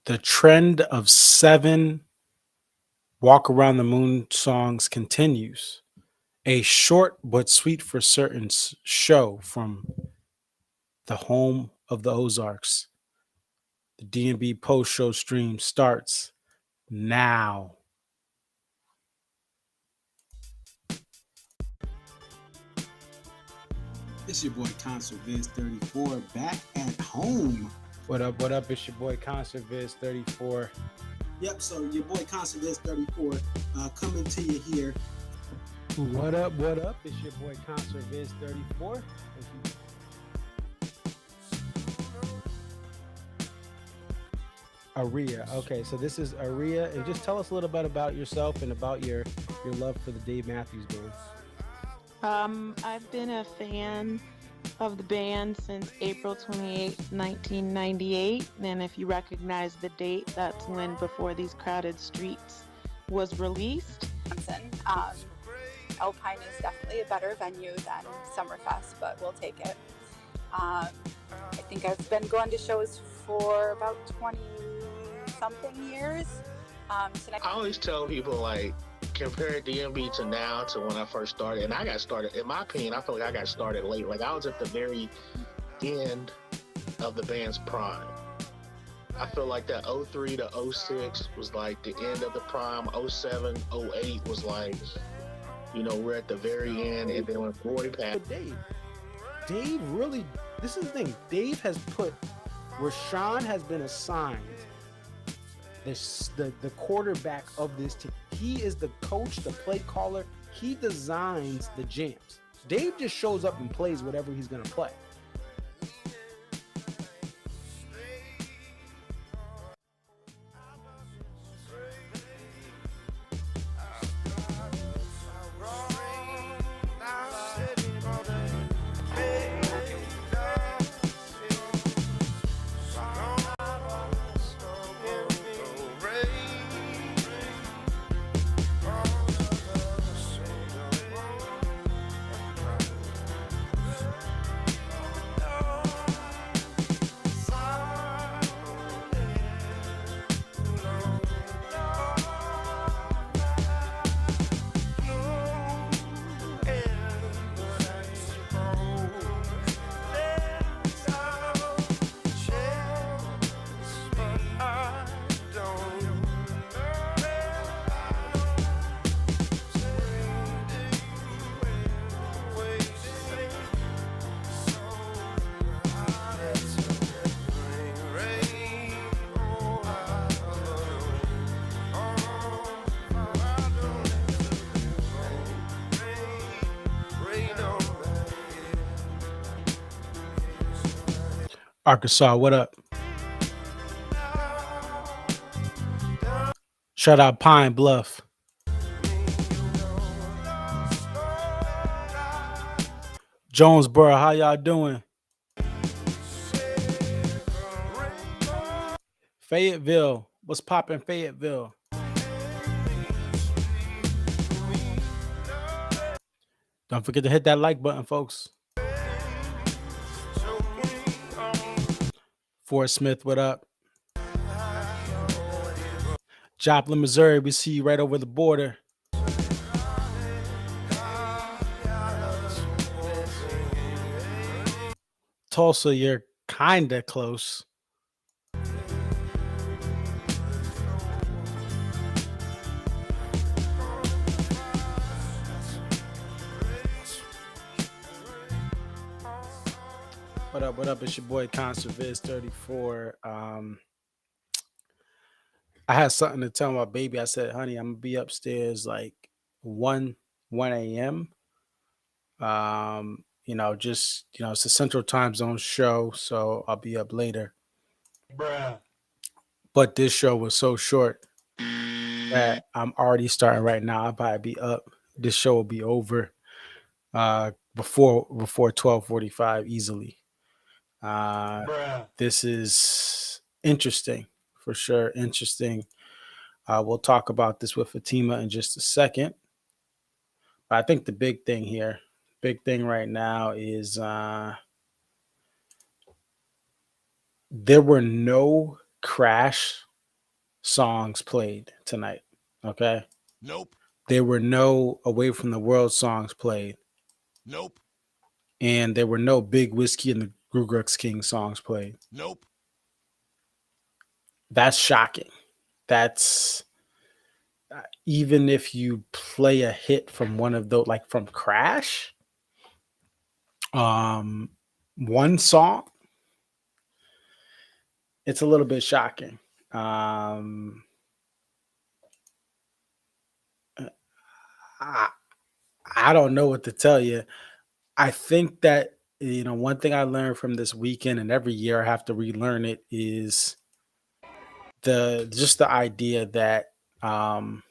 The trend of 7 Walk Around the Moon songs continues. A short but sweet for certain show from the home of the Ozarks. The D&B post show stream starts now. It's your boy Concert Viz 34 back at home. What up? What up? It's your boy Concert Viz 34. Yep, so your boy Concert Viz 34 coming to you here. What up? What up? It's your boy Concert Viz 34. Aria. Okay, so this is Aria, and just tell us a little bit about yourself and about your love for the Dave Matthews Band. I've been a fan of the band since April 28, 1998. And if you recognize the date, that's when Before These Crowded Streets was released. Alpine is definitely a better venue than Summerfest, but we'll take it. I think I've been going to shows for about 20-something years. I always tell people, like, compare DMB to now to when I first started. And I got started, in my opinion, I feel like I got started late. Like, I was at the very end of the band's prime. I feel like that 03 to 06 was like the end of the prime. 07, 08 was like, you know, we're at the very end. And then when Roy passed. But Dave really, this is the thing. Dave has put, Rashawn has been assigned the quarterback of this team. He is the coach, the play caller. He designs the jams. Dave just shows up and plays whatever he's going to play. Arkansas, what up? Shout out Pine Bluff. Jonesboro, how y'all doing? Fayetteville, what's poppin' Fayetteville? Don't forget to hit that like button, folks. Fort Smith, what up? Joplin, Missouri, we see you right over the border. Tulsa, you're kinda close. What up? What up? It's your boy Concert Viz 34. I had something to tell my baby. I said, honey, I'm gonna be upstairs like 1 a.m. You know, just, you know, it's a Central Time Zone show, so I'll be up later. Bruh. But this show was so short that I'm already starting right now. I'll probably be up. This show will be over before 12:45 easily. This is interesting, for sure. Interesting. We'll talk about this with Fatima in just a second. But I think the big thing here, big thing right now is there were no crash songs played tonight. Okay. Nope. There were no Away from the World songs played, Nope. and there were no Big Whiskey and the Grugrux King songs played. Nope. That's shocking. That's even if you play a hit from one of those, like from Crash, um, one song, it's a little bit shocking. Um, I, I don't know what to tell you. I think that, one thing I learned from this weekend, and every year I have to relearn it, is the idea that um,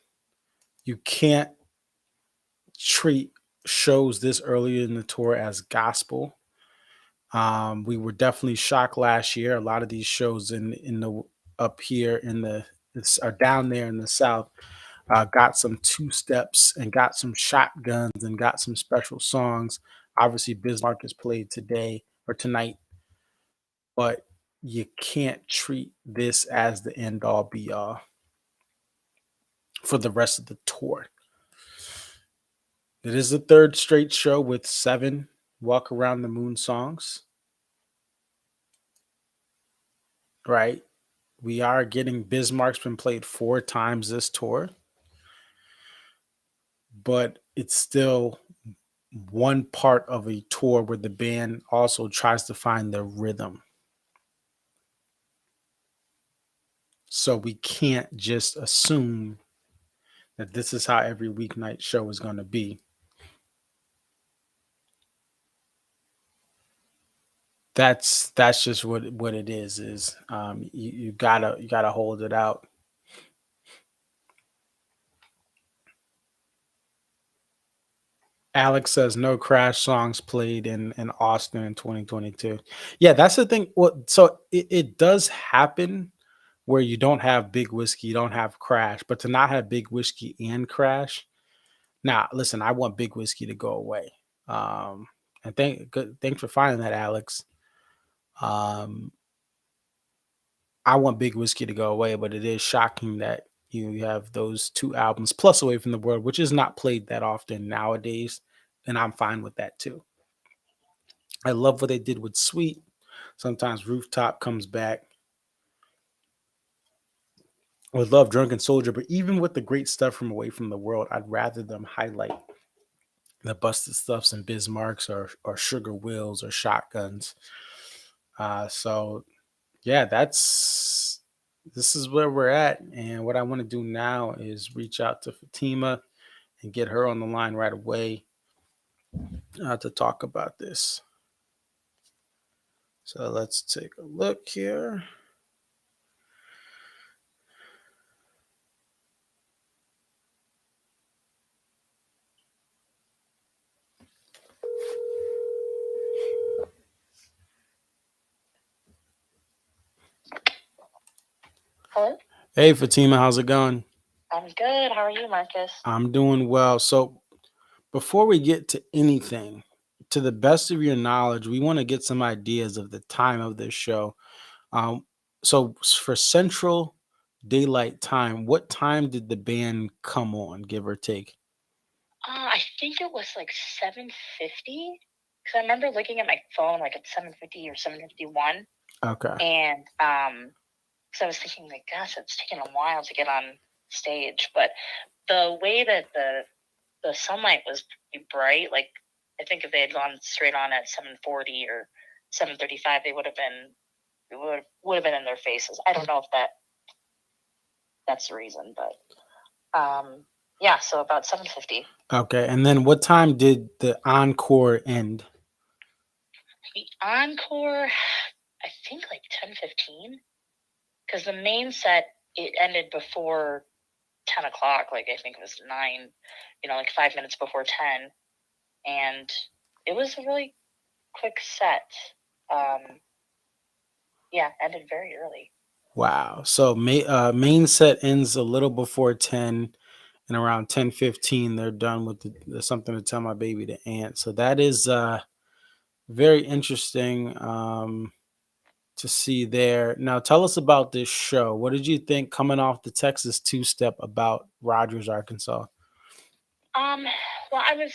you can't treat shows this early in the tour as gospel. We were definitely shocked last year. A lot of these shows in the up here in the are down there in the south got some two steps and got some shotguns and got some special songs. Obviously, Bismarck is played today or tonight, but you can't treat this as the end all be all for the rest of the tour. It is the third straight show with 7 Walk Around the Moon songs. Right? We are getting Bismarck's been played 4 times this tour, but it's still one part of a tour where the band also tries to find their rhythm. So we can't just assume that this is how every weeknight show is going to be. That's just what it is you gotta hold it out. Alex says no Crash songs played in Austin in 2022. Yeah, that's the thing. Well, so it does happen where you don't have Big Whiskey, you don't have Crash, but to not have Big Whiskey and Crash. Now, listen, I want Big Whiskey to go away. And thanks for finding that, Alex. Um, I want Big Whiskey to go away, but it is shocking that you have those 2 albums plus Away from the World, which is not played that often nowadays, and I'm fine with that too. I love what they did with Sweet. Sometimes Rooftop comes back. I would love Drunken Soldier, but even with the great stuff from Away from the World, I'd rather them highlight the Busted Stuffs and Bismarcks or Sugar Wills or Shotguns. So yeah, this is where we're at. And what I want to do now is reach out to Fatima and get her on the line right away to talk about this. So let's take a look here. Hello? Hey, Fatima, how's it going? I'm good. How are you, Marcus? I'm doing well. So before we get to anything, to the best of your knowledge, we want to get some ideas of the time of this show. So for Central Daylight Time, what time did the band come on, give or take? I think it was like 7:50 because I remember looking at my phone like at 7:50 or 7:51, Okay. and so I was thinking like, gosh, it's taken a while to get on stage. But the way that the sunlight was pretty bright, like I think if they had gone straight on at 7:40 or 7:35, they would have been in their faces. I don't know if that's the reason, but yeah, so about 7:50. Okay. And then what time did the encore end? The encore, I think like 10:15, because the main set, it ended before 10 o'clock. Like I think it was 9, like 5 minutes before 10, and it was a really quick set. Yeah, ended very early. Wow. So main set ends a little before 10, and around 10:15 they're done with the Something to Tell My Baby to Aunt. So that is very interesting to see there. Now, tell us about this show. What did you think coming off the Texas two step about Rogers, Arkansas? Um, well, I was,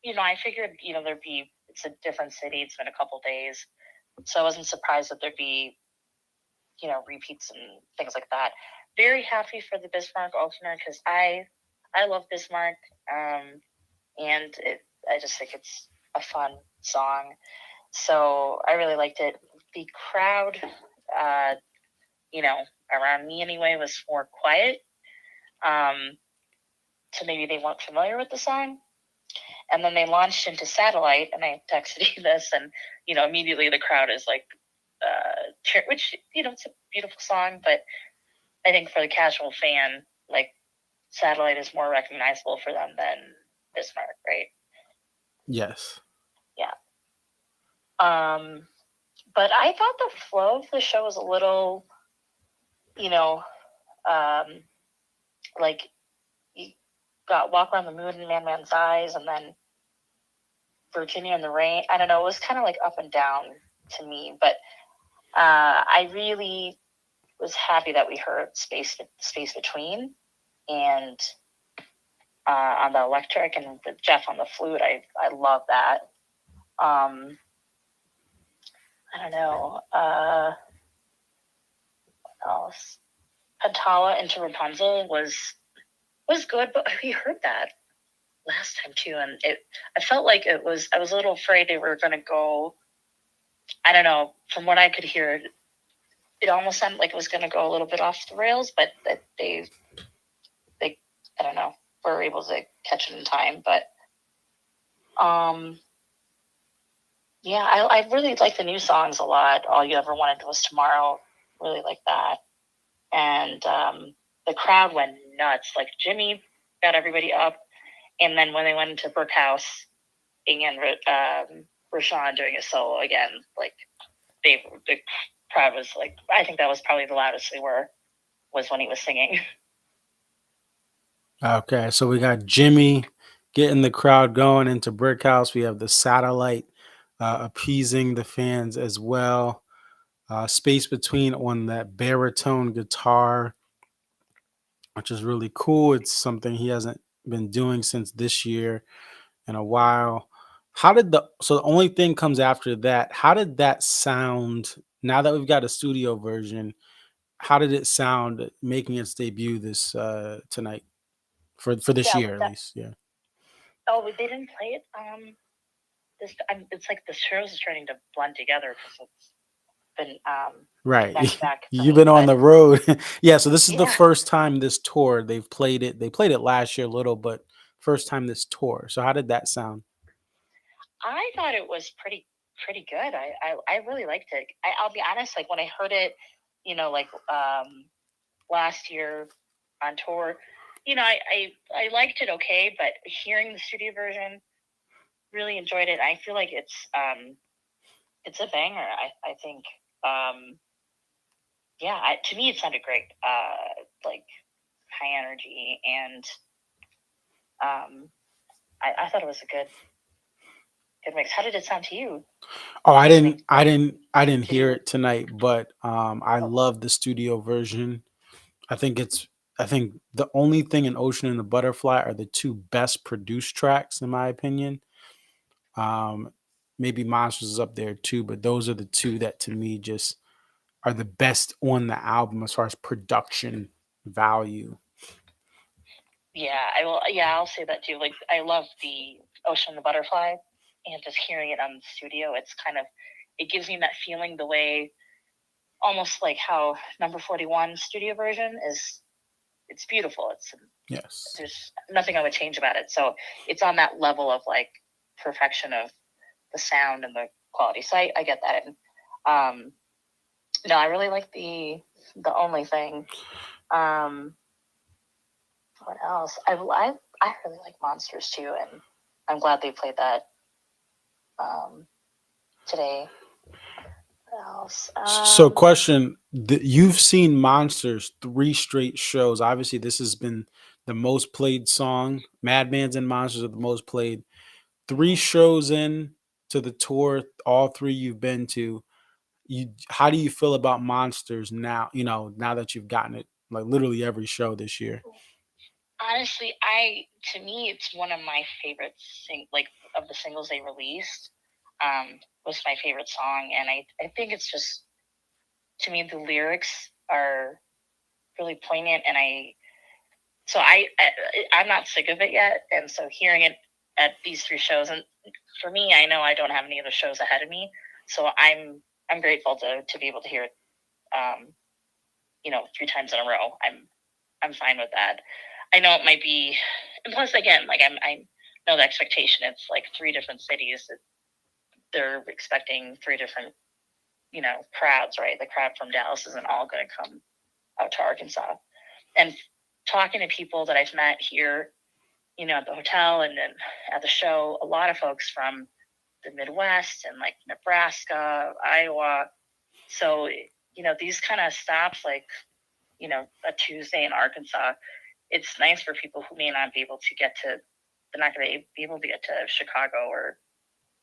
I figured, there'd be, it's a different city. It's been a couple days. So I wasn't surprised that there'd be, repeats and things like that. Very happy for the Bismarck opener because I love Bismarck. And I just think it's a fun song. So I really liked it. The crowd, around me anyway, was more quiet. So maybe they weren't familiar with the song. And then they launched into Satellite, and I texted you this, and, immediately the crowd is like, which, it's a beautiful song, but I think for the casual fan, like, Satellite is more recognizable for them than Bismarck, right? Yes. Yeah. But I thought the flow of the show was a little, like you got Walk Around the Moon and Man Man's Eyes, and then Virginia in the Rain. I don't know. It was kind of like up and down to me, but I really was happy that we heard Space Between, and on the electric, and the Jeff on the flute. I love that. I don't know. What else? Pantala into Rapunzel was good, but we heard that last time too, and I felt like I was a little afraid they were going to go. I don't know. From what I could hear, it almost sounded like it was going to go a little bit off the rails, but that they I don't know, were able to catch it in time. But yeah, I really like the new songs a lot. All You Ever Wanted Was Tomorrow. Really like that. And the crowd went nuts. Like Jimmy got everybody up. And then when they went into Brook House, and Rashawn doing a solo again, like the crowd was like, I think that was probably the loudest they were, was when he was singing. Okay, so we got Jimmy getting the crowd going into Brick House. We have the Satellite appeasing the fans as well. Space Between on that baritone guitar, which is really cool. It's something he hasn't been doing since this year in a while. So the only thing comes after that. How did that sound now that we've got a studio version? How did it sound making its debut this tonight for this year at least? Yeah. Oh, they didn't play it. It's like the shows is starting to blend together because it's been right back you've been on the road. Yeah, so this is the Yeah. first time this tour they've played it. They played it last year a little, but first time this tour. So how did that sound? I thought it was pretty good. I really liked it. I'll be honest, like when I heard it, like last year on tour, I liked it okay, but hearing the studio version, really enjoyed it. I feel like it's a banger. I think to me it sounded great. Like high energy, and I thought it was a good mix. How did it sound to you? Oh, I didn't hear it tonight, but I love the studio version. I think the only thing in Ocean and the Butterfly are the two best produced tracks in my opinion. Maybe Monsters is up there too, but those are the two that to me just are the best on the album as far as production value. Yeah, I will. Yeah, I'll say that too. Like, I love the Ocean and the Butterfly, and just hearing it on the studio, it gives me that feeling the way, almost like how Number 41 studio version is. It's beautiful. Yes. There's nothing I would change about it. So it's on that level of like perfection of the sound and the quality. So I get that. And no, I really like the Only Thing. What else? I really like Monsters too, and I'm glad they played that today. What else? So question, you've seen Monsters 3 straight shows. Obviously this has been the most played song. Madman's and Monsters are the most played. 3 shows in to the tour, all 3 you've been to. how do you feel about Monsters now? Now that you've gotten it like literally every show this year. Honestly, to me it's one of my favorite of the singles they released. Was my favorite song, and I think it's just, to me, the lyrics are really poignant, and I'm not sick of it yet, and so hearing it at these 3 shows, and for me, I know I don't have any other shows ahead of me, so I'm grateful to be able to hear it, 3 times in a row. I'm fine with that. I know it might be, and plus again, like I know the expectation. It's like 3 different cities. They're expecting 3 different, crowds, right? The crowd from Dallas isn't all going to come out to Arkansas. And talking to people that I've met here, at the hotel and then at the show, a lot of folks from the Midwest and like Nebraska, Iowa. So, these kind of stops, like, a Tuesday in Arkansas, it's nice for people who may not be able to they're not going to be able to get to Chicago or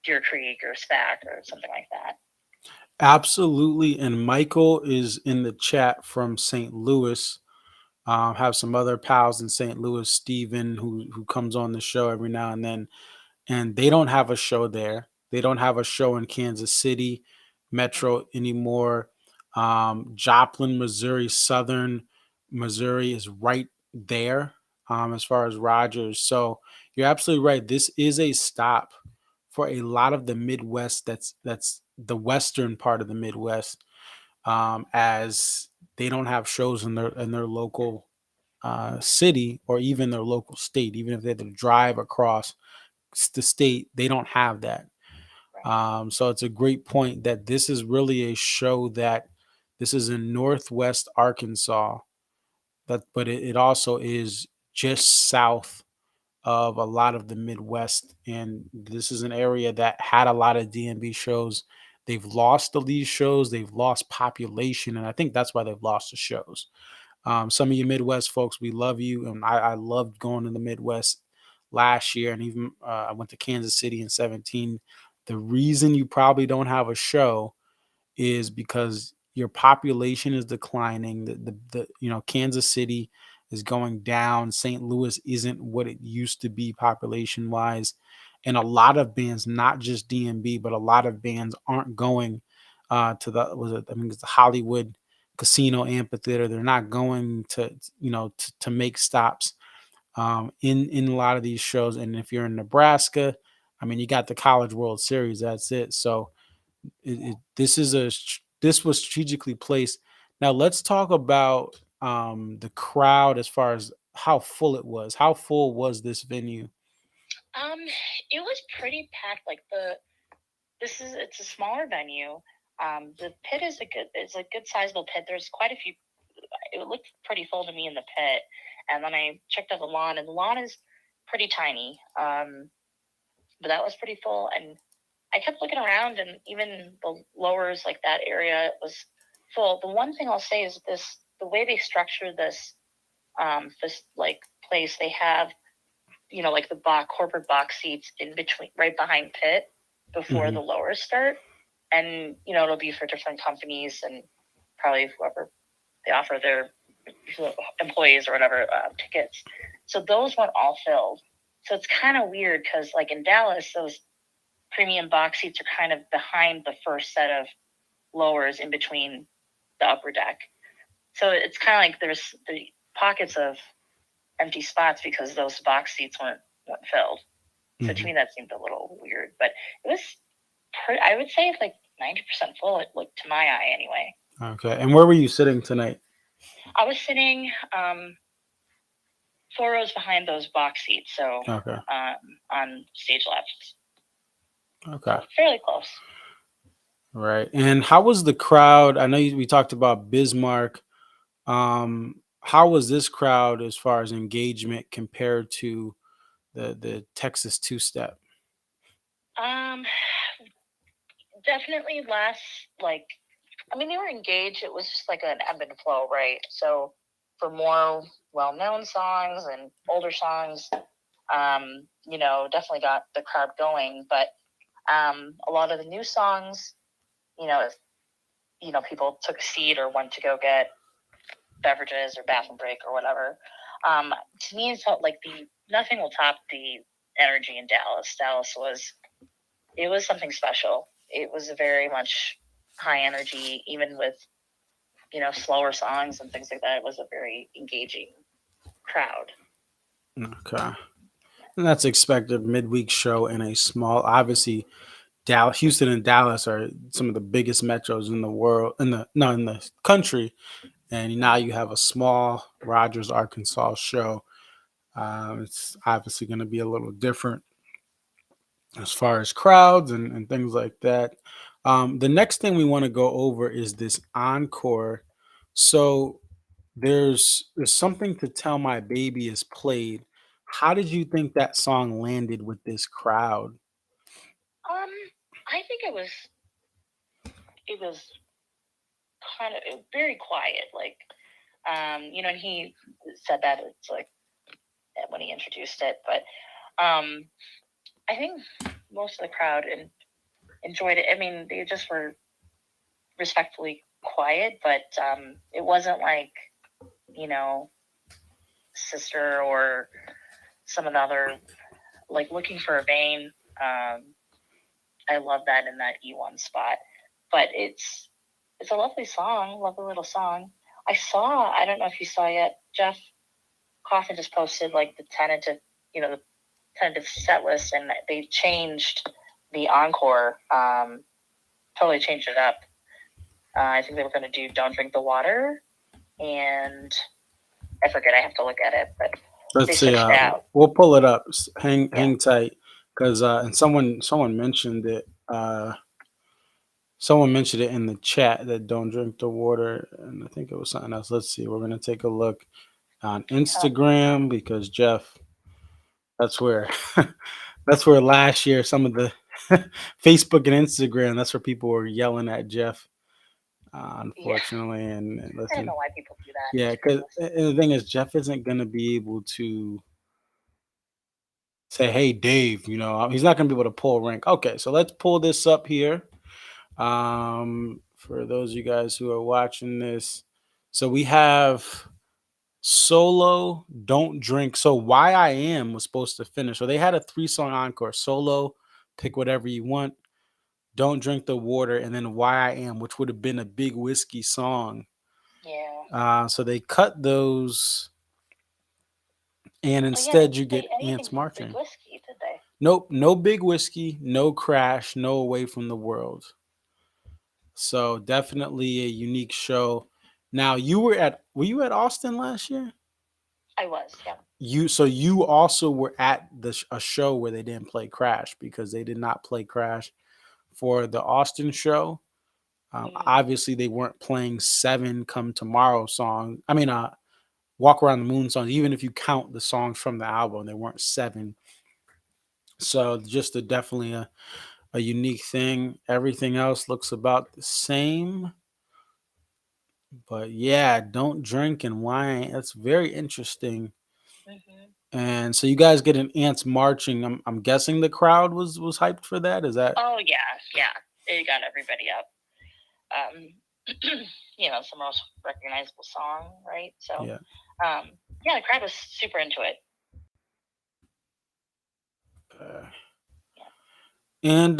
Deer Creek or SPAC or something like that. Absolutely. And Michael is in the chat from St. Louis. Have some other pals in St. Louis, Steven, who comes on the show every now and then, and they don't have a show there. They don't have a show in Kansas City Metro anymore. Joplin, Missouri, Southern Missouri is right there, as far as Rogers. So you're absolutely right. This is a stop for a lot of the Midwest. That's the western part of the Midwest, as they don't have shows in their local city or even their local state. Even if they have to drive across the state, they don't have that. So it's a great point that this is really a show that this is in Northwest Arkansas, but it also is just south of a lot of the Midwest, and this is an area that had a lot of DMB shows. They've lost the lead shows, they've lost population, and I think that's why they've lost the shows. Some of you Midwest folks, we love you, and I loved going to the Midwest last year, and even I went to Kansas City in 17. The reason you probably don't have a show is because your population is declining. The Kansas City is going down. St. Louis isn't what it used to be population wise, and a lot of bands, not just DMB, but a lot of bands aren't going to it's the Hollywood Casino Amphitheater. They're not going to make stops in a lot of these shows. And if you're in Nebraska, I mean, you got the College World Series. That's it. So this was strategically placed. Now let's talk about the crowd as far as how full it was. How full was this venue? It was pretty packed. Like it's a smaller venue. The pit is a good sizable pit. There's quite a few. It looked pretty full to me in the pit, and then I checked out the lawn, and the lawn is pretty tiny. But that was pretty full, and I kept looking around, and even the lowers, like that area, was full. The one thing I'll say is the way they structure this like place, they have, like the corporate box seats in between, right behind pit before the lowers start. And, it'll be for different companies and probably whoever they offer their employees or whatever tickets. So those weren't all filled. So it's kind of weird because, like in Dallas, those premium box seats are kind of behind the first set of lowers in between the upper deck. So it's kind of like there's the pockets of empty spots because those box seats weren't filled. So to me, that seemed a little weird, but it was I would say like 90% full. It looked to my eye anyway. Okay. And where were you sitting tonight? I was sitting 4 rows behind those box seats. So on stage left. Okay. So fairly close. Right. And how was the crowd? I know we talked about Bismarck. How was this crowd as far as engagement compared to the Texas two-step? Definitely less. They were engaged. It was just like an ebb and flow, right? So for more well-known songs and older songs, definitely got the crowd going. But a lot of the new songs, people took a seat or went to go get beverages or bathroom break or whatever. To me, it felt like nothing will top the energy in Dallas. It was something special. It was a very much high energy, even with slower songs and things like that. It was a very engaging crowd. Okay. And that's expected midweek show in a small, obviously Dallas, Houston and Dallas are some of the biggest metros in the world, in the country. And now you have a small Rogers, Arkansas show. It's obviously going to be a little different as far as crowds and things like that. The next thing we want to go over is this encore. So there's something to tell my baby is played. How did you think that song landed with this crowd? Um, I think it was kind of very quiet. Like, and he said that it's like when he introduced it, but I think most of the crowd enjoyed it. I mean, they just were respectfully quiet, but it wasn't like you know Sister or some of the other like Looking for a Vein. I love that in that E1 spot, but it's a lovely song, lovely little song. I don't know if you saw yet, Jeff Coffin just posted like the tentative set list, and they changed the encore, totally changed it up. I think they were going to do Don't Drink the Water, and I forget, I have to look at it, but they Let's see. switched out. We'll pull it up. Hang Yeah. hang tight, because and someone mentioned it. Someone mentioned it in the chat that don't drink the water, and I think it was something else. Let's see. We're gonna take a look on Instagram because Jeff, that's where that's where last year some of the Facebook and Instagram, that's where people were yelling at Jeff. Unfortunately, and I don't listen, know why people do that. yeah, because the thing is, Jeff isn't gonna be able to say, "Hey, Dave," he's not gonna be able to pull rank. Okay, so let's pull this up here. For those of you guys who are watching this, so we have Solo, Don't Drink. So Why I Am was supposed to finish. So they had a 3-song encore. Solo, Pick Whatever You Want, Don't Drink the Water, and then Why I Am, which would have been a big whiskey song. Yeah. So they cut those, and Oh, yeah, instead they you didn't say get anything Ants from Big Marching. Whiskey, did they? Nope, no Big Whiskey, no Crash, no Away from the World. So definitely a unique show. Now were you at Austin last year? I was, yeah. You also were at a show where they didn't play Crash, because they did not play Crash for the Austin show. Obviously they weren't playing 7 Come Tomorrow song. I mean, Walk Around the Moon songs. Even if you count the songs from the album, there weren't 7. So just definitely a unique thing. Everything else looks about the same. But yeah, Don't Drink and Wine. That's very interesting. And so you guys get an Ants Marching. I'm guessing the crowd was hyped for that. Is that? Oh yeah. It got everybody up. It's the most recognizable song, right? So Yeah. the crowd was super into it. And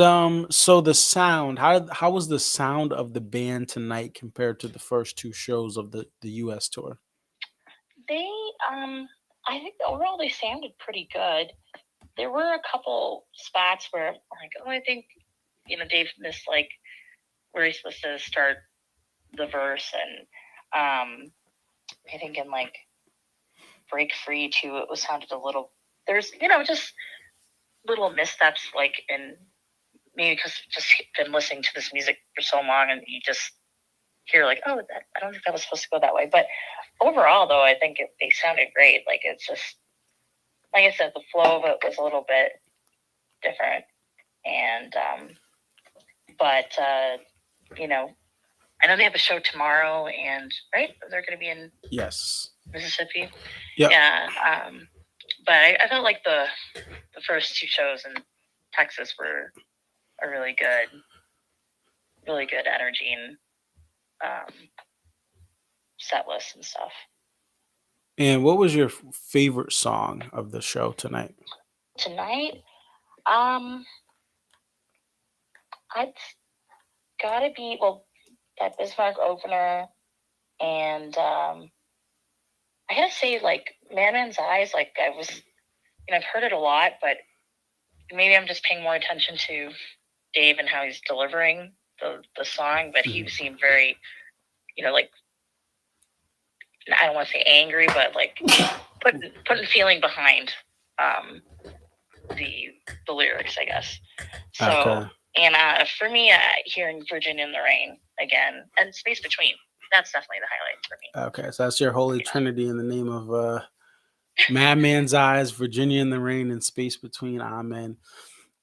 so the sound, how was the sound of the band tonight compared to the first 2 shows of the US tour? They I think overall they sounded pretty good. There were a couple spots where I'm like, oh, I think Dave missed like where he's supposed to start the verse, and I think in like Break Free too, it was sounded a little, there's just little missteps, like, in maybe because just been listening to this music for so long, and you just hear like, oh, I don't think that was supposed to go that way. But overall, though, I think they sounded great. Like, it's just, like I said, the flow of it was a little bit different, and but I know they have a show tomorrow, and right, they're going to be in Mississippi. Yeah. But I felt like the first 2 shows in Texas were a really good energy, and set lists and stuff. And what was your favorite song of the show tonight? Tonight, it's gotta be, well, that Bismarck opener, and I gotta say, like, Madman's Eyes, like, I've heard it a lot, but maybe I'm just paying more attention to Dave and how he's delivering the song, but he seemed very, like, I don't want to say angry, but like putting feeling behind the lyrics, I guess. So, Okay. And for me, hearing Virginia in the Rain again and Space Between, that's definitely the highlight for me. Okay, so that's your holy trinity in the name of Madman's Eyes, Virginia in the Rain, and Space Between. Amen.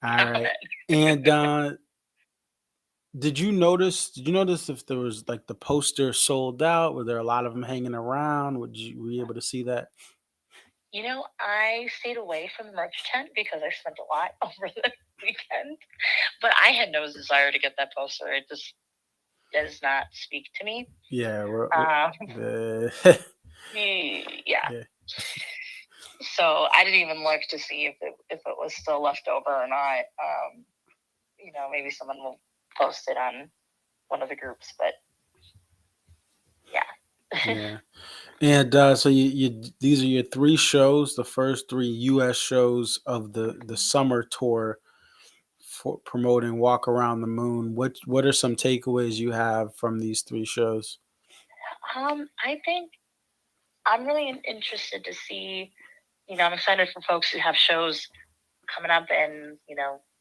All right. And did you notice if there was like the poster sold out? Were there a lot of them hanging around? Were you able to see that? I stayed away from the merch tent because I spent a lot over the weekend, but I had no desire to get that poster. It just does not speak to me. Yeah. Yeah. So I didn't even look to see if it was still left over or not. Maybe someone will post it on one of the groups, but yeah. Yeah. And so you these are your 3 shows, the first 3 U.S. shows of the summer tour for promoting Walk Around the Moon. What are some takeaways you have from these 3 shows? I think I'm really interested to see. I'm excited for folks who have shows coming up and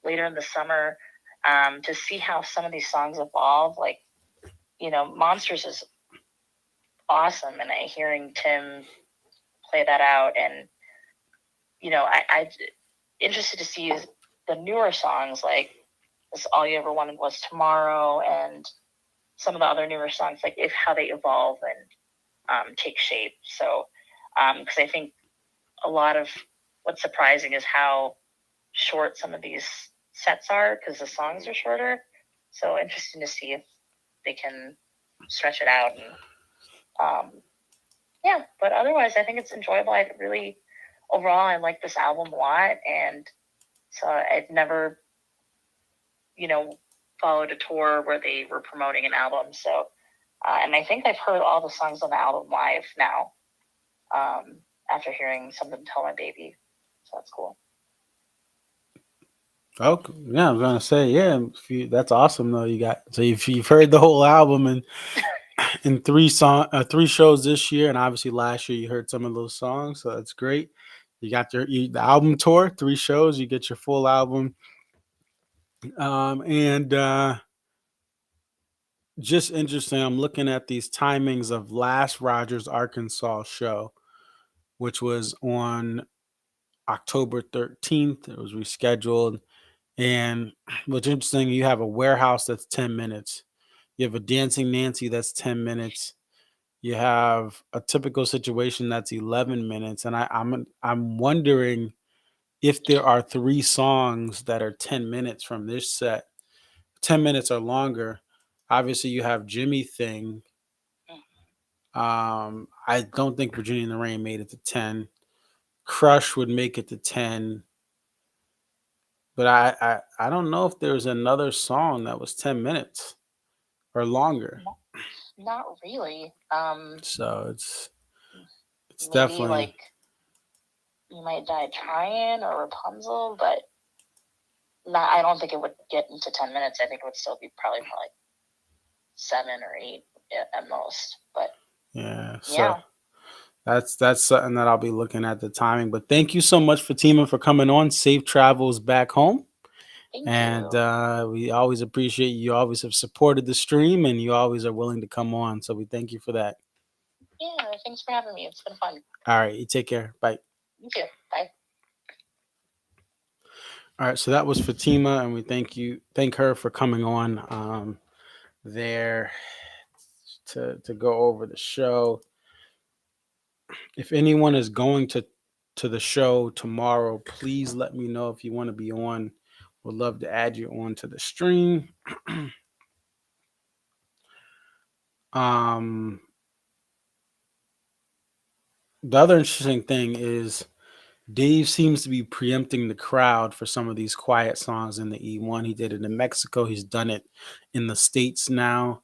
later in the summer to see how some of these songs evolve. Like, Monsters is awesome, and hearing Tim play that out, and I interested to see the newer songs like this All You Ever Wanted Was Tomorrow, and some of the other newer songs, like how they evolve and take shape. So because I think a lot of what's surprising is how short some of these sets are because the songs are shorter. So interesting to see if they can stretch it out. And but otherwise, I think it's enjoyable. Overall, I like this album a lot, and so I've never, followed a tour where they were promoting an album. So, and I think I've heard all the songs on the album live now, after hearing Something to Tell My Baby. So that's cool. Okay, yeah, I was gonna say, yeah, that's awesome though. You've heard the whole album and in 3 shows this year, and obviously last year you heard some of those songs, so that's great. You got the album tour, 3 shows, you get your full album, and just interesting. I'm looking at these timings of last Rogers, Arkansas show, which was on October 13th. It was rescheduled. And what's interesting, you have a warehouse that's 10 minutes. You have a Dancing Nancy that's 10 minutes. You have a typical situation that's 11 minutes. And I'm wondering if there are 3 songs that are 10 minutes from this set, 10 minutes or longer. Obviously, you have Jimmy Thing. I don't think Virginia in the Rain made it to 10. Crush would make it to 10. But I don't know if there's another song that was 10 minutes or longer. Not really. So it's maybe definitely like You Might Die Trying or Rapunzel, but I don't think it would get into 10 minutes. I think it would still be probably more like 7 or 8 at most. But yeah. So that's something that I'll be looking at the timing. But thank you so much, Fatima, for coming on. Safe travels back home. Thank And you. we always appreciate you. Always have supported the stream, and you always are willing to come on. So we thank you for that. Yeah, thanks for having me. It's been fun. All right, you take care. Bye. You too. Bye. All right, so that was Fatima, and we thank her for coming on there to go over the show. If anyone is going to the show tomorrow, please let me know if you want to be on. We'd love to add you on to the stream. Um, the other interesting thing is Dave seems to be preempting the crowd for some of these quiet songs in the E1. He did it in Mexico. He's done it in the States now.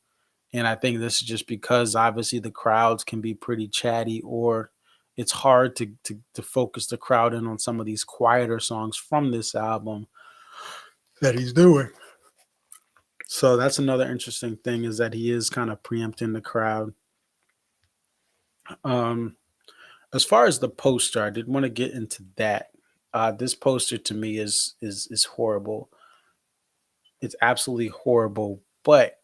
And I think this is just because obviously the crowds can be pretty chatty, or it's hard to focus the crowd in on some of these quieter songs from this album that he's doing. So that's another interesting thing, is that he is kind of preempting the crowd. Um, as far as the poster, I did want to get into that. This poster to me is horrible. It's absolutely horrible. But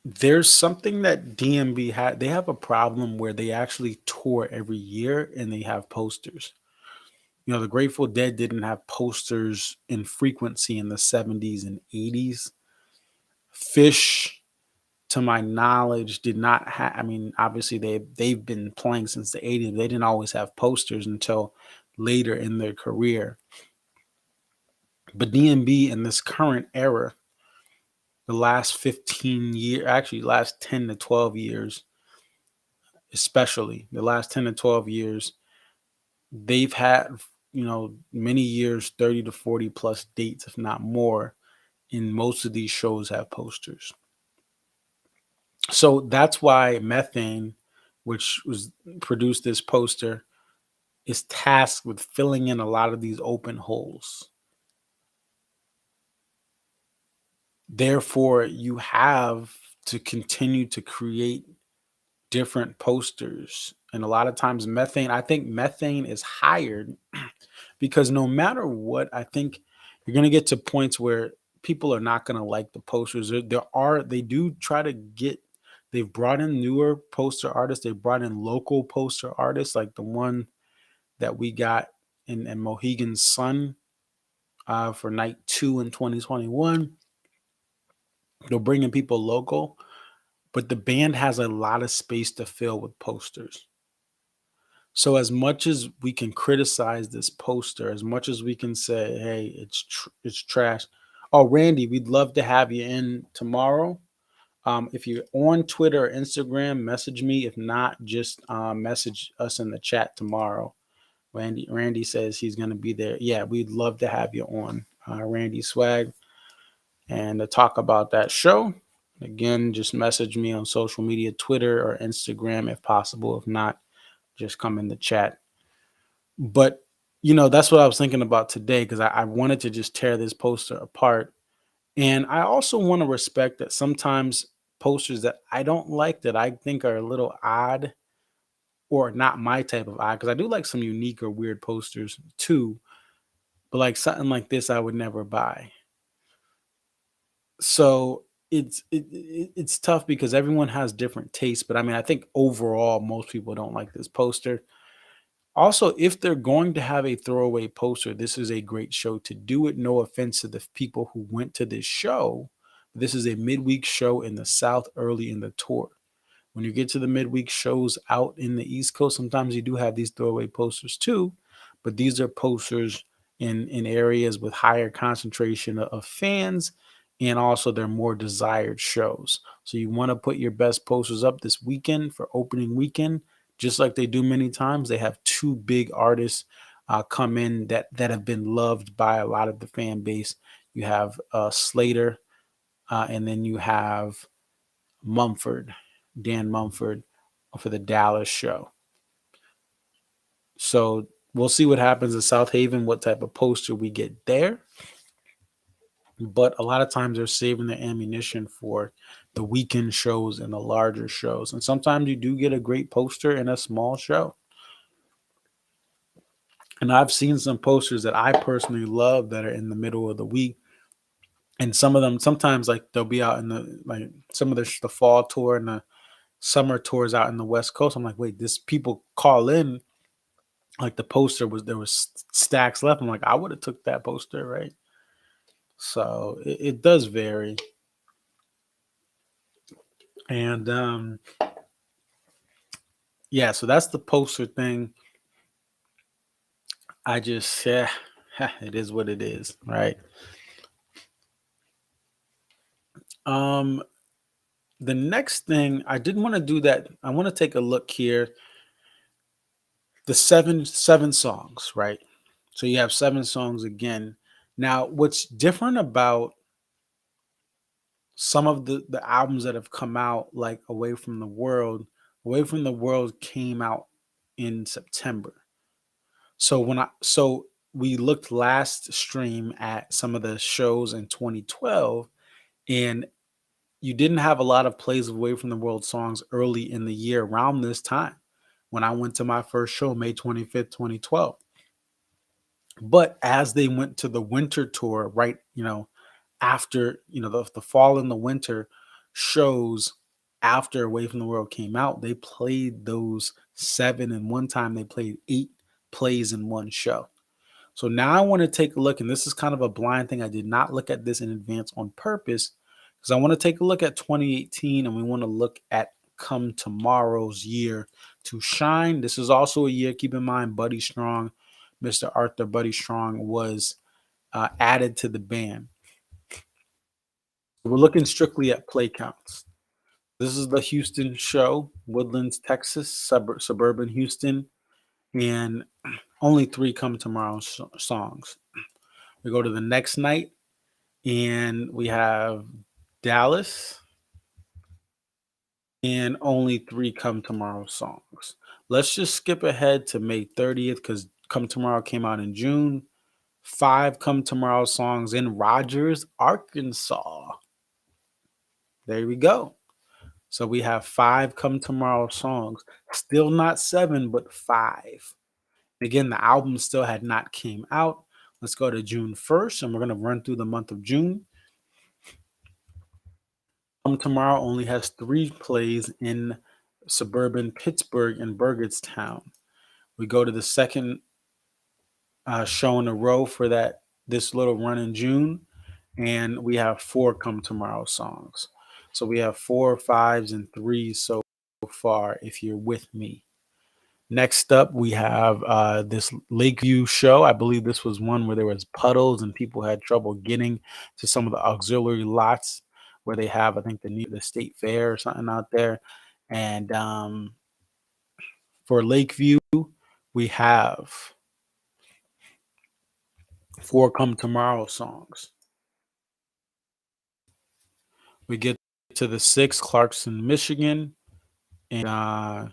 there's something that DMB had. They have a problem where they actually tour every year and they have posters. You know, the Grateful Dead didn't have posters in frequency in the 70s and 80s. Fish, to my knowledge, did not have. I mean, obviously they've been playing since the 80s. They didn't always have posters until later in their career. But DMB in this current era, the last 15 years, actually last 10 to 12 years, especially the last 10 to 12 years, they've had, many years, 30 to 40 plus dates, if not more, and most of these shows have posters. So that's why Methane, which was produced this poster, is tasked with filling in a lot of these open holes. Therefore, you have to continue to create different posters. And a lot of times, I think Methane is hired because no matter what, I think you're going to get to points where people are not going to like the posters. They do try to get, they've brought in newer poster artists. They've brought in local poster artists, like the one that we got in Mohegan Sun for night 2 in 2021. They're bringing people local, but the band has a lot of space to fill with posters. So as much as we can criticize this poster, as much as we can say, "Hey, it's trash." Oh, Randy, we'd love to have you in tomorrow. If you're on Twitter or Instagram, message me. If not, just message us in the chat tomorrow. Randy says he's going to be there. Yeah, we'd love to have you on, Randy Swag, and to talk about that show. Again, just message me on social media, Twitter or Instagram if possible. If not, just come in the chat. But that's what I was thinking about today, because I wanted to just tear this poster apart. And I also want to respect that sometimes posters that I don't like, that I think are a little odd or not my type of odd, because I do like some unique or weird posters too. But like something like this, I would never buy. So it's tough because everyone has different tastes. But I mean, I think overall, most people don't like this poster. Also, if they're going to have a throwaway poster, this is a great show to do it. No offense to the people who went to this show. This is a midweek show in the South early in the tour. When you get to the midweek shows out in the East Coast, sometimes you do have these throwaway posters too, but these are posters in areas with higher concentration of fans, and also they're more desired shows. So you want to put your best posters up this weekend for opening weekend, just like they do many times. They have two big artists come in that have been loved by a lot of the fan base. You have Slater, and then you have Mumford, Dan Mumford, for the Dallas show. So we'll see what happens in South Haven, what type of poster we get there. But a lot of times they're saving their ammunition for the weekend shows and the larger shows. And sometimes you do get a great poster in a small show. And I've seen some posters that I personally love that are in the middle of the week. And some of them, sometimes like they'll be out in some of the fall tour and the summer tours out in the West Coast. I'm like, wait, this people call in, like the poster there was stacks left. I'm like, I would have took that poster, right? So it does vary. And yeah, so that's the poster thing. I just, yeah, it is what it is, right? Um, the next thing I didn't want to do that. I want to take a look here. The seven songs, right? So you have seven songs again. Now, what's different about some of the albums that have come out, like Away from the World came out in September. So we looked last stream at some of the shows in 2012, and you didn't have a lot of plays of Away from the World songs early in the year around this time when I went to my first show, May 25th, 2012. But as they went to the winter tour, right, after, the fall and the winter shows after Away from the World came out, they played those seven, and one time they played eight plays in one show. So now I want to take a look, and this is kind of a blind thing. I did not look at this in advance on purpose because I want to take a look at 2018, and we want to look at Come Tomorrow's year to shine. This is also a year, keep in mind, Buddy Strong, Mr. Arthur Buddy Strong was added to the band. We're looking strictly at play counts. This is the Houston show, Woodlands, Texas, suburban Houston, and only three Come Tomorrow songs. We go to the next night, and we have Dallas, and only three Come Tomorrow songs. Let's just skip ahead to May 30th because Come Tomorrow came out in June. Five Come Tomorrow songs in Rogers, Arkansas. There we go. So we have five Come Tomorrow songs. Still not seven, but five. Again, the album still had not came out. Let's go to June 1st, and we're going to run through the month of June. Come Tomorrow only has three plays in suburban Pittsburgh and Burgettstown. We go to the second show in a row for this little run in June, and we have four Come Tomorrow songs. So we have 4, 5s, and 3s so far, if you're with me. Next up, we have this Lakeview show. I believe this was one where there was puddles and people had trouble getting to some of the auxiliary lots where they have, I think, the state fair or something out there. And for Lakeview, we have 4 Come Tomorrow songs. We get to the 6th, Clarkson, Michigan, and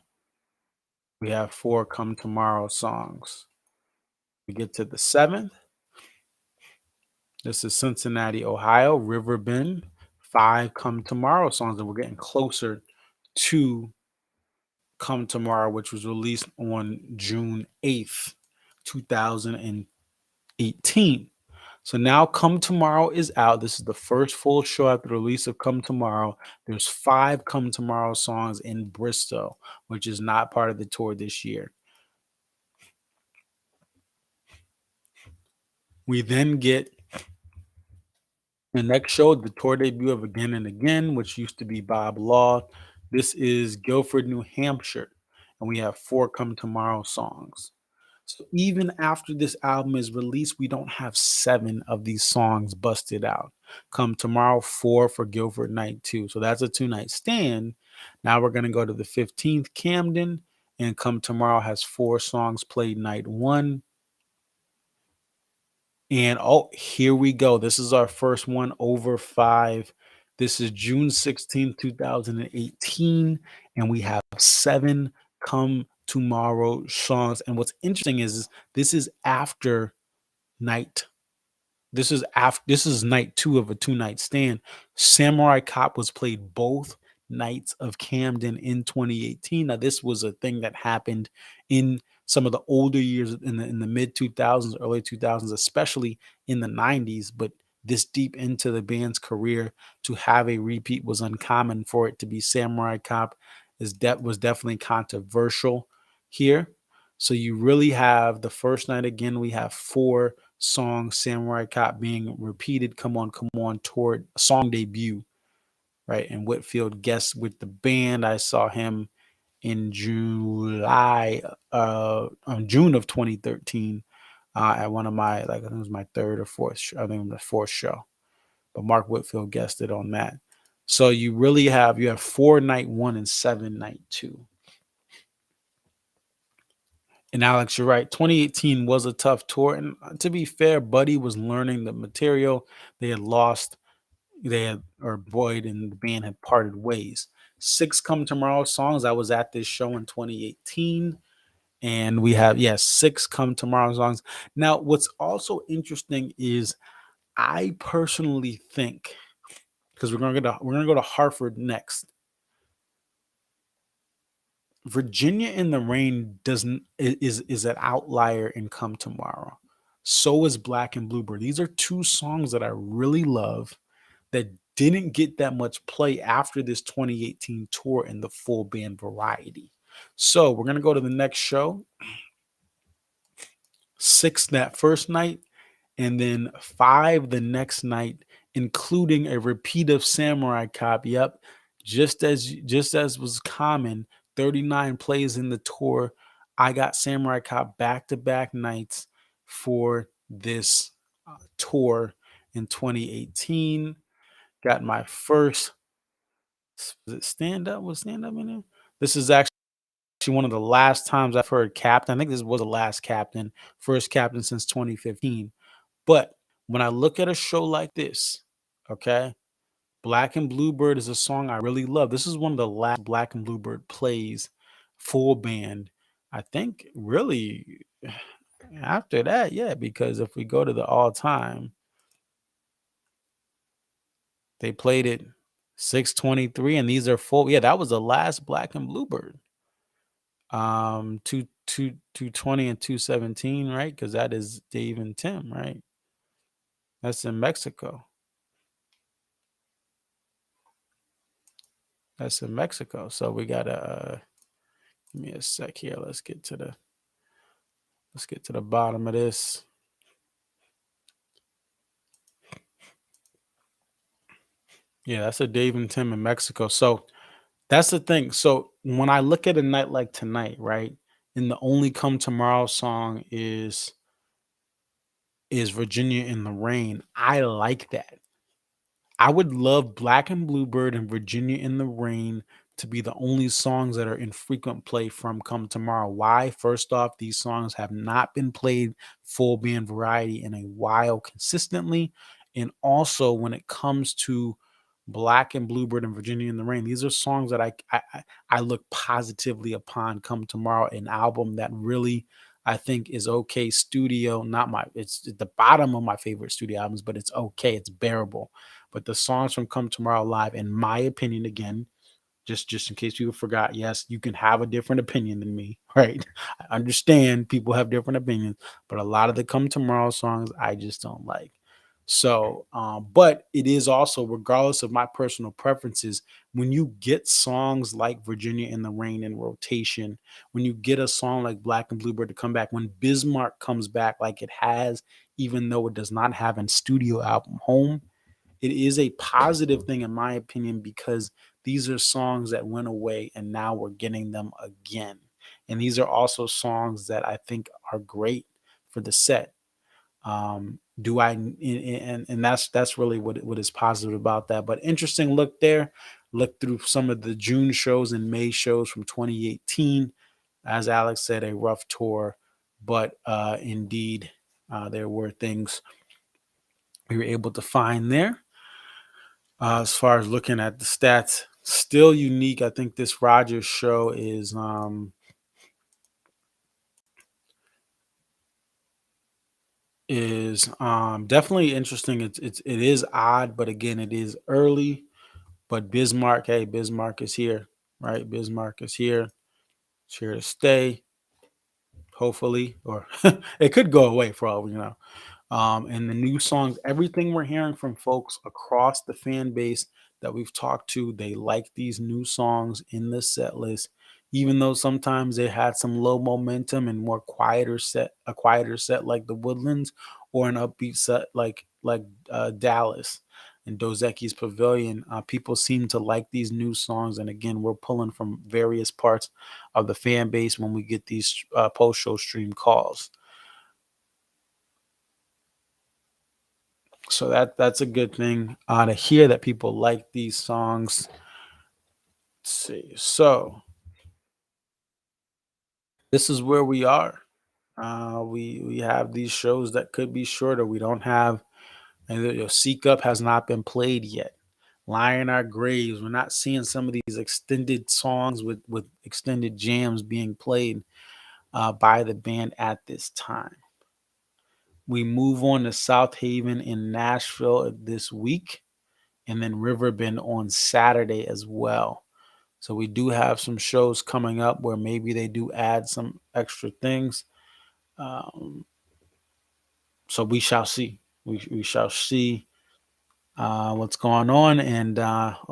we have 4 Come Tomorrow songs. We get to the 7th. This is Cincinnati, Ohio, Riverbend. 5 Come Tomorrow songs, and we're getting closer to Come Tomorrow, which was released on June 8th, 2018. So now Come Tomorrow is out. This is the first full show after the release of Come Tomorrow. There's 5 Come Tomorrow songs in Bristol, which is not part of the tour this year. We then get the next show, the tour debut of Again and Again, which used to be Bob Law. This is Guilford, New Hampshire, and we have 4 Come Tomorrow songs. So even after this album is released, we don't have 7 of these songs busted out. Come Tomorrow, 4 for Guilford Night 2. So that's a 2-night stand. Now we're going to go to the 15th, Camden, and Come Tomorrow has 4 songs played night 1. And here we go. This is our first one over 5. This is June 16th, 2018. And we have 7 Come Tomorrow songs. And what's interesting is this is after night. This is night 2 of a 2-night stand. Samurai Cop was played both nights of Camden in 2018. Now, this was a thing that happened in some of the older years in the mid 2000s, early 2000s, especially in the 90s. But this deep into the band's career, to have a repeat was uncommon. For it to be Samurai Cop was definitely controversial here. So you really have the first night again. We have 4 songs, Samurai Cop being repeated. Come on, toward song debut, right? And Whitfield guests with the band. I saw him in June of 2013 at one of my, I think it was my 3rd or 4th. I think it was the 4th show. But Mark Whitfield guested on that. So you have 4 night one and 7 night two. And Alex, you're right. 2018 was a tough tour, and to be fair, Buddy was learning the material. They had lost, they had or Boyd and the band had parted ways. Six Come Tomorrow songs. I was at this show in 2018, and we have six Come Tomorrow songs. Now, what's also interesting is I personally think, because we're gonna go to Hartford next. Virginia in the Rain doesn't is an outlier in Come Tomorrow. So is Black and Bluebird. These are two songs that I really love that didn't get that much play after this 2018 tour in the full band variety. So we're gonna go to the next show. Six that first night, and then 5 the next night, including a repeat of Samurai Cop. Yep, just as was common, 39 plays in the tour. I got Samurai Cop back-to-back nights for this tour in 2018. Got my first, was it stand up? Was stand up in there? This is actually one of the last times I've heard Captain. I think this was the last Captain, first Captain since 2015. But when I look at a show like this, okay, Black and Bluebird is a song I really love. This is one of the last Black and Bluebird plays, full band. I think really after that, yeah, because if we go to the all time, they played it 623, and these are full. Yeah, that was the last Black and Bluebird. 220 and 217, right? Because that is Dave and Tim, right? That's in Mexico. That's in Mexico. So we gotta give me a sec here. Let's get to the bottom of this. Yeah, that's a Dave and Tim in Mexico. So that's the thing. So when I look at a night like tonight, right, and the only Come Tomorrow song is Virginia in the Rain, I like that. I would love Black and Bluebird and Virginia in the Rain to be the only songs that are in frequent play from Come Tomorrow. Why? First off, these songs have not been played full band variety in a while consistently. And also, when it comes to Black and Bluebird and Virginia in the Rain, these are songs that I look positively upon Come Tomorrow, an album that really I think is okay studio. Not my, it's at the bottom of my favorite studio albums, but it's okay. It's bearable. But the songs from Come Tomorrow Live, in my opinion, again, just in case people forgot, yes, you can have a different opinion than me, right? I understand people have different opinions, but a lot of the Come Tomorrow songs I just don't like. So, but it is also, regardless of my personal preferences, when you get songs like Virginia in the Rain in rotation, when you get a song like Black and Bluebird to come back, when Bismarck comes back like it has, even though it does not have a studio album home, it is a positive thing in my opinion, because these are songs that went away and now we're getting them again. And these are also songs that I think are great for the set. Do I and that's really what is positive about that. But interesting look there. Look through some of the June shows and May shows from 2018. As Alex said, a rough tour, but indeed there were things we were able to find there. As far as looking at the stats, still unique. I think this Rogers show is definitely interesting. It is odd, but again, it is early. But Bismarck, hey, Bismarck is here, right? Bismarck is here. It's here to stay, hopefully, or it could go away for all we know. And the new songs, everything we're hearing from folks across the fan base that we've talked to, they like these new songs in the set list, even though sometimes they had some low momentum and a quieter set like the Woodlands, or an upbeat set like Dallas and Dozeki's Pavilion. People seem to like these new songs, and again, we're pulling from various parts of the fan base when we get these post show stream calls. So that's a good thing to hear that people like these songs. Let's see. So this is where we are. We have these shows that could be shorter. We don't have, Seek Up has not been played yet. Lie in Our Graves. We're not seeing some of these extended songs with extended jams being played by the band at this time. We move on to South Haven in Nashville this week, and then Riverbend on Saturday as well. So we do have some shows coming up where maybe they do add some extra things. Um, so we shall see. We shall see what's going on. And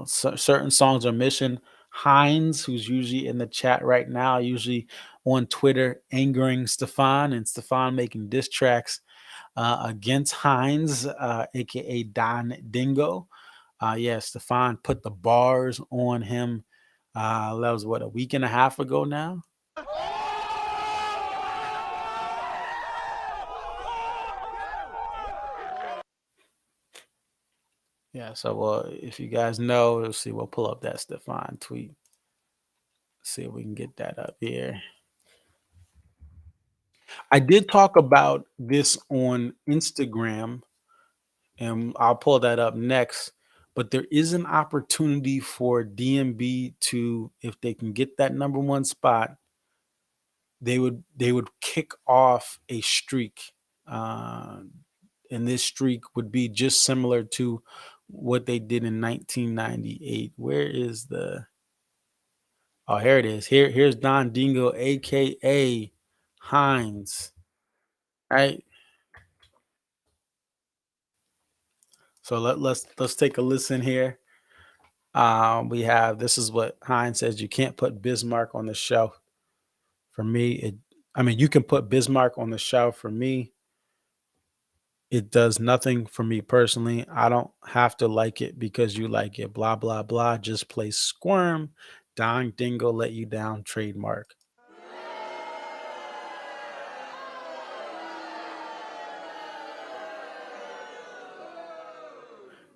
certain songs are missing. Hines, who's usually in the chat right now, usually on Twitter, angering Stefan, and Stefan making diss tracks against Hines, aka Don Dingo. Yeah, Stefan put the bars on him. That was what, a week and a half ago now. Yeah, so if you guys know, let's see, we'll pull up that Stefan tweet. See if we can get that up here. I did talk about this on Instagram, and I'll pull that up next. But there is an opportunity for DMB to, if they can get that number one spot, they would kick off a streak, uh, and this streak would be just similar to what they did in 1998. Where is the? Oh, here it is. Here's Don Dingle, aka Hines. Right. So let's take a listen here. We have, this is what Hines says: you can't put Bismarck on the shelf. For me, you can put Bismarck on the shelf. For me, it does nothing for me personally. I don't have to like it because you like it. Blah blah blah. Just play Squirm. Don Dingle let you down. Trademark.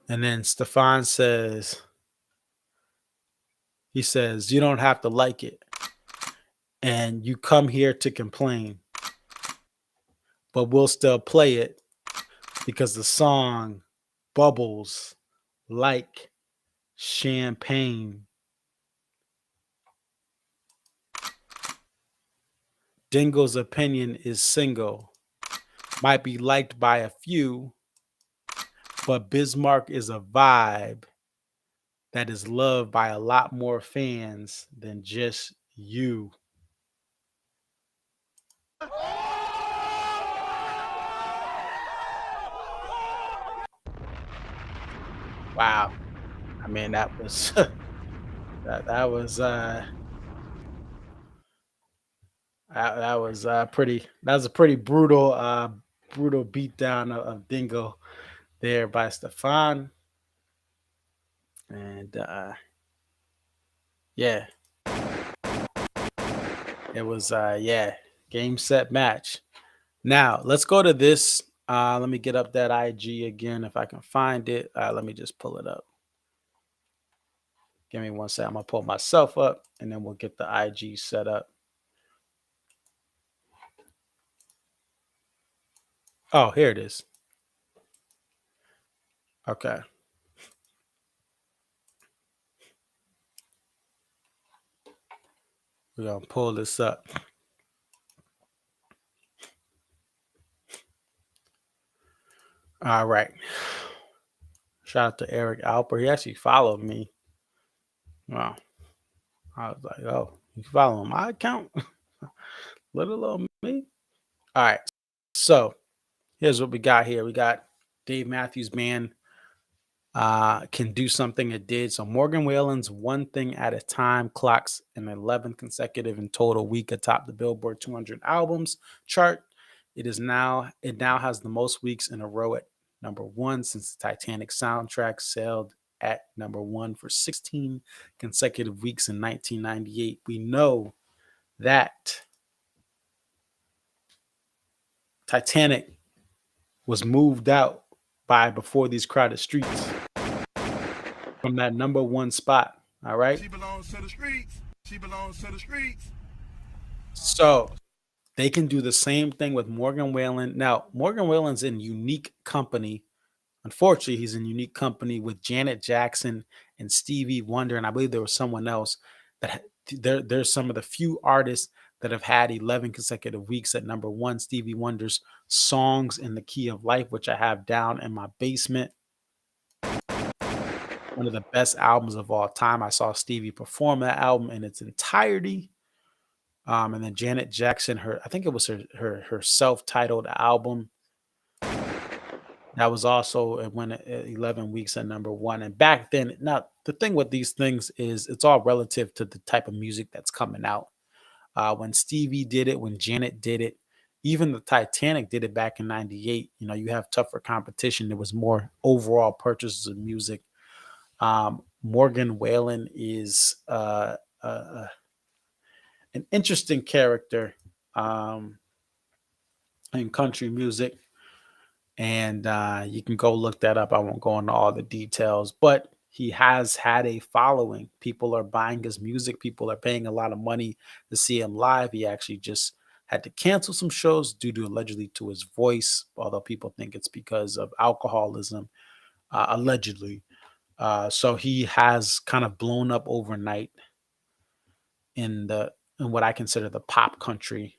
And then Stefan says, you don't have to like it. And you come here to complain. But we'll still play it because the song bubbles like champagne. Dingle's opinion is single. Might be liked by a few, but Bismarck is a vibe that is loved by a lot more fans than just you. Wow. I mean, that was that was that was pretty. That was a pretty brutal beatdown of Dingo there by Stefan. And yeah, it was game, set, match. Now let's go to this. Let me get up that IG again if I can find it. Let me just pull it up. Give me one second. I'm gonna pull myself up and then we'll get the IG set up. Oh, here it is. Okay. We're gonna pull this up. All right. Shout out to Eric Alper. He actually followed me. Wow. I was like, oh, you following my account? Little old me. All right. So here's what we got here. We got Dave Matthews Band Can Do Something It Did. So Morgan Wallen's One Thing at a Time clocks an 11th consecutive and total week atop the Billboard 200 albums chart. It now has the most weeks in a row at number one since the Titanic soundtrack sailed at number one for 16 consecutive weeks in 1998. We know that Titanic was moved out by Before These Crowded Streets from that #1 spot. All right. She belongs to the streets. She belongs to the streets. So they can do the same thing with Morgan Wallen. Now, Morgan Wallen's in unique company. Unfortunately, he's in unique company with Janet Jackson and Stevie Wonder, and I believe there was someone else that there's some of the few artists that have had 11 consecutive weeks at #1. Stevie Wonder's "Songs in the Key of Life," which I have down in my basement, one of the best albums of all time. I saw Stevie perform that album in its entirety. And then Janet Jackson, I think it was her self-titled album. That was also it went 11 weeks at #1. And back then, now the thing with these things is it's all relative to the type of music that's coming out. When Stevie did it, when Janet did it, even the Titanic did it back in '98. You have tougher competition. There was more overall purchases of music. Morgan Wallen is an interesting character in country music. And you can go look that up. I won't go into all the details, but he has had a following. People are buying his music. People are paying a lot of money to see him live. He actually just had to cancel some shows due to allegedly to his voice, although people think it's because of alcoholism, allegedly. So he has kind of blown up overnight in what I consider the pop country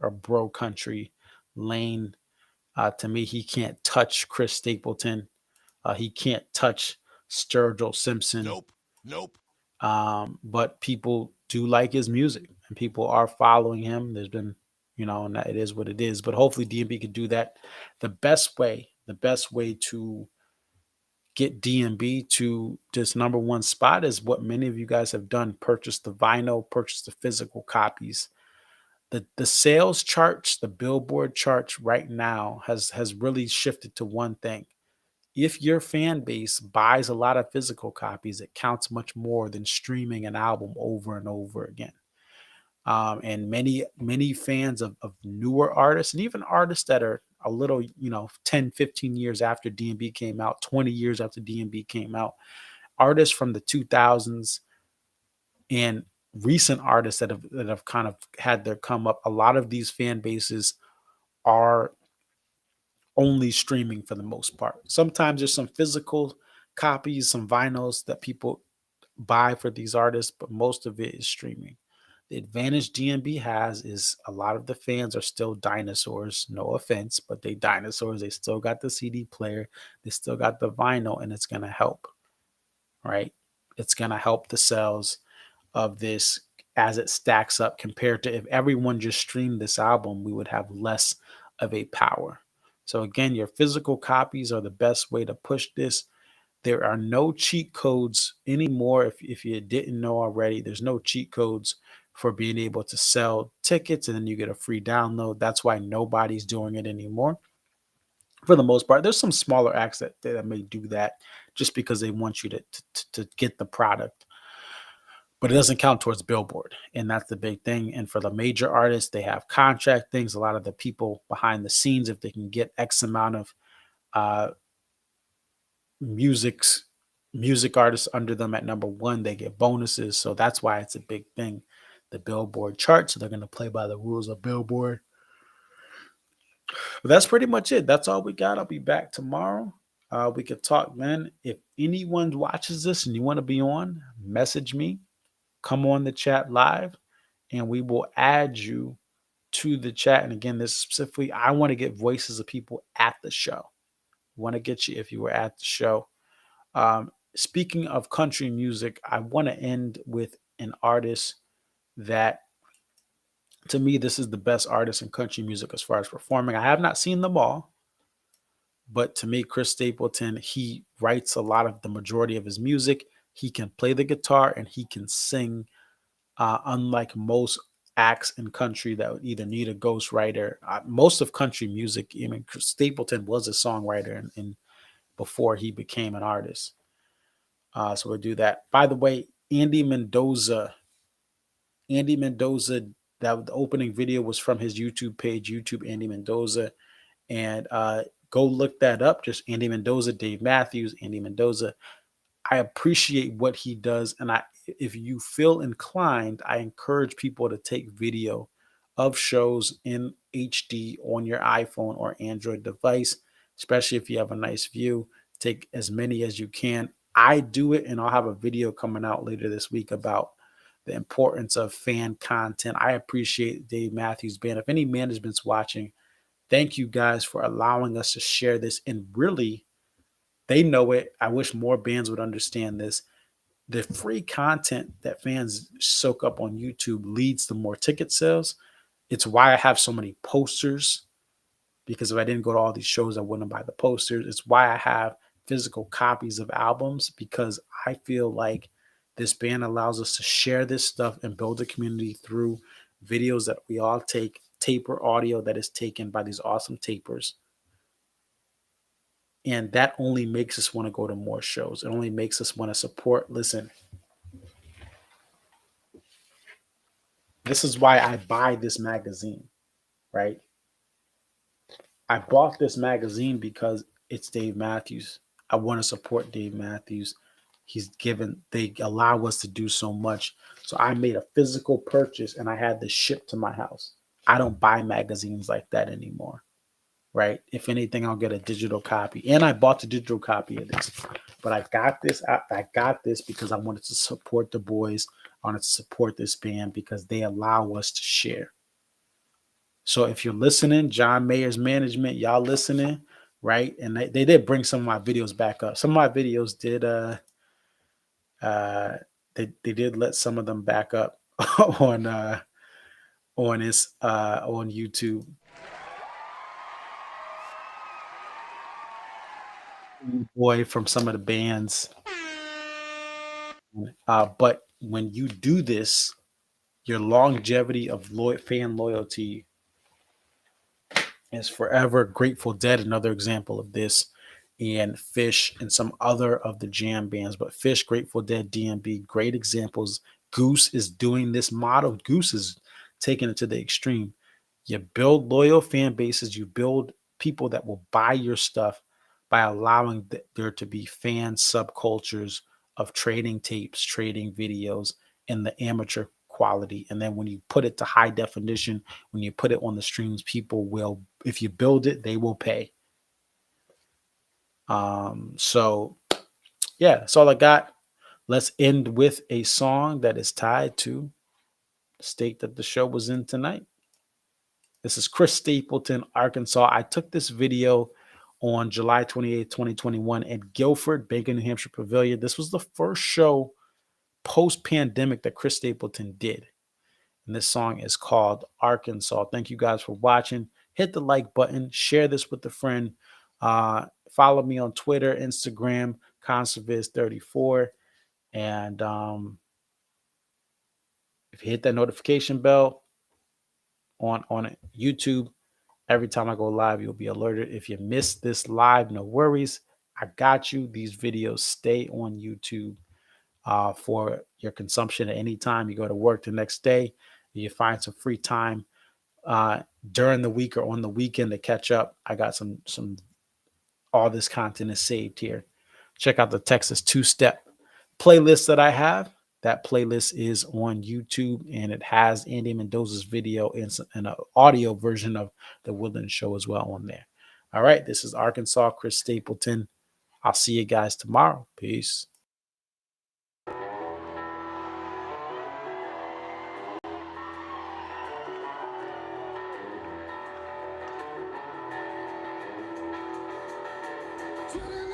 or bro country lane. To me, he can't touch Chris Stapleton. He can't touch Sturgill Simpson. Nope. But people do like his music, and people are following him. There's been, and it is what it is. But hopefully, DMB could do that. The best way to get DMB to this #1 spot is what many of you guys have done: purchase the vinyl, purchase the physical copies. The sales charts, the Billboard charts right now has really shifted to one thing. If your fan base buys a lot of physical copies, it counts much more than streaming an album over and over again. And many fans of newer artists, and even artists that are a little, 10, 15 years after DMB came out, 20 years after DMB came out, artists from the 2000s and recent artists that have kind of had their come up, a lot of these fan bases are only streaming for the most part. Sometimes there's some physical copies, some vinyls that people buy for these artists, but most of it is streaming. The advantage DMB has is a lot of the fans are still dinosaurs. No offense, but they dinosaurs. They still got the CD player. They still got the vinyl, and it's going to help, right? It's going to help the sales of this as it stacks up compared to if everyone just streamed this album, we would have less of a power. So again, your physical copies are the best way to push this. There are no cheat codes anymore. If you didn't know already, there's no cheat codes for being able to sell tickets and then you get a free download. That's why nobody's doing it anymore. For the most part, there's some smaller acts that may do that just because they want you to get the product. But it doesn't count towards Billboard. And that's the big thing. And for the major artists, they have contract things. A lot of the people behind the scenes, if they can get X amount of music artists under them at #1, they get bonuses. So that's why it's a big thing. The Billboard chart. So they're going to play by the rules of Billboard. But that's pretty much it. That's all we got. I'll be back tomorrow. We could talk then. If anyone watches this and you want to be on, message me. Come on the chat live and we will add you to the chat. And again, this specifically, I want to get voices of people at the show. Want to get you if you were at the show. Speaking of country music, I want to end with an artist that, to me, this is the best artist in country music as far as performing. I have not seen them all, but to me, Chris Stapleton, he writes a lot of the majority of his music. He can play the guitar and he can sing, unlike most acts in country that would either need a ghostwriter. Most of country music, Chris Stapleton was a songwriter in before he became an artist. So we'll do that. By the way, Andy Mendoza, that the opening video was from his YouTube page, YouTube Andy Mendoza. And Go look that up. Just Andy Mendoza, Dave Matthews, Andy Mendoza. I appreciate what he does. And if you feel inclined, I encourage people to take video of shows in HD on your iPhone or Android device, especially if you have a nice view. Take as many as you can. I do it, and I'll have a video coming out later this week about the importance of fan content. I appreciate Dave Matthews Band. If any management's watching, thank you guys for allowing us to share this. And really, they know it. I wish more bands would understand this. The free content that fans soak up on YouTube leads to more ticket sales. It's why I have so many posters, because if I didn't go to all these shows, I wouldn't buy the posters. It's why I have physical copies of albums, because I feel like this band allows us to share this stuff and build a community through videos that we all take, taper audio that is taken by these awesome tapers. And that only makes us want to go to more shows. It only makes us want to support. Listen, this is why I buy this magazine, right? I bought this magazine because it's Dave Matthews. I want to support Dave Matthews. They allow us to do so much. So I made a physical purchase and I had this shipped to my house. I don't buy magazines like that anymore, right? If anything, I'll get a digital copy. And I bought the digital copy of this. But I got this because I wanted to support the boys. I wanted to support this band because they allow us to share. So if you're listening, John Mayer's management, y'all listening, right? And they did bring some of my videos back up. Some of my videos did they did let some of them back up on YouTube. Boy, from some of the bands. But when you do this, your longevity of fan loyalty is forever. Grateful Dead, another example of this, and Fish and some other of the jam bands. But Fish, Grateful Dead, DMB, great examples. Goose is doing this model. Goose is taking it to the extreme. You build loyal fan bases. You build people that will buy your stuff by allowing there to be fan subcultures of trading tapes, trading videos, and the amateur quality. And then when you put it to high definition, when you put it on the streams, people will, if you build it, they will pay. So yeah, that's all I got. Let's end with a song that is tied to the state that the show was in tonight. This is Chris Stapleton, Arkansas. I took this video on July 28th, 2021 at Guilford, Bacon, New Hampshire Pavilion. This was the first show post-pandemic that Chris Stapleton did. And this song is called Arkansas. Thank you guys for watching. Hit the like button. Share this with a friend. Follow me on Twitter, Instagram, Conserviz34. And if you hit that notification bell on YouTube, every time I go live, you'll be alerted. If you missed this live, no worries. I got you. These videos stay on YouTube for your consumption at any time. You go to work the next day, you find some free time during the week or on the weekend to catch up. I got some all this content is saved here. Check out the Texas two-step playlist that I have. That playlist is on YouTube, and it has Andy Mendoza's video and an audio version of the Woodland Show as well on there. All right, this is Arkansas, Chris Stapleton. I'll see you guys tomorrow. Peace. To the